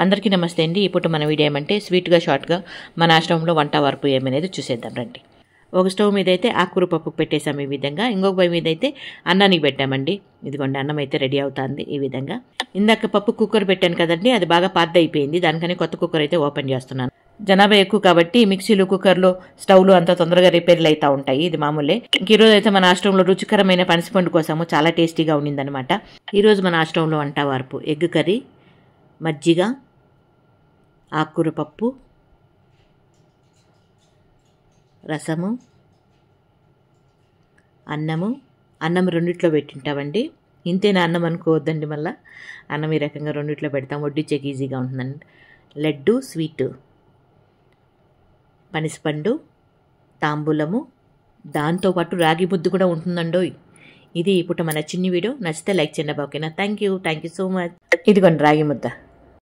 అందరికీ నమస్తే అండి. ఇప్పుడు మన వీడియో ఏమంటే స్వీట్గా షార్ట్గా మన ఆశ్రమంలో వంట వార్పు ఏమనేది చూసేద్దాం రండి. ఒక స్టవ్ మీద అయితే ఆకుకూర పప్పు పెట్టేసాము ఈ విధంగా. ఇంకొక పొయ్యి మీద అయితే అన్నానికి పెట్టామండి. ఇదిగోండి అన్నం అయితే రెడీ అవుతుంది ఈ విధంగా. ఇందాక పప్పు కుక్కర్ పెట్టాను కదండి, అది బాగా పాత అయిపోయింది. దానికని కొత్త కుక్కర్ అయితే ఓపెన్ చేస్తున్నాను. జనాభా ఎక్కువ కాబట్టి మిక్సీలు, కుక్కర్లు, స్టవ్లు అంత తొందరగా రిపేర్లు అవుతూ ఉంటాయి. ఇది మామూలే. ఈరోజు అయితే మన ఆశ్రమంలో రుచికరమైన పనసపండు కోసము చాలా టేస్టీగా ఉండిందనమాట. ఈరోజు మన ఆశ్రమంలో వంట వార్పు ఎగ్ కర్రీ, మజ్జిగ, ఆకుకూర పప్పు, రసము, అన్నం రెండిట్లో పెట్టింటామండి. ఇంతేనా అన్నం అనుకోవద్దండి, మళ్ళీ అన్నం ఈ రకంగా రెండిట్లో పెడతాం, వడ్డించేకి ఈజీగా ఉంటుందండి. లడ్డు, స్వీటు, పనసపండు, తాంబూలము, దాంతోపాటు రాగి ముద్దు కూడా ఉంటుందండోయ్. ఇది ఇప్పుడు మన చిన్ని వీడియో. నచ్చితే లైక్ చేయండి. ఓకేనా? Thank you so much. ఇదిగోండి రాగి ముద్ద.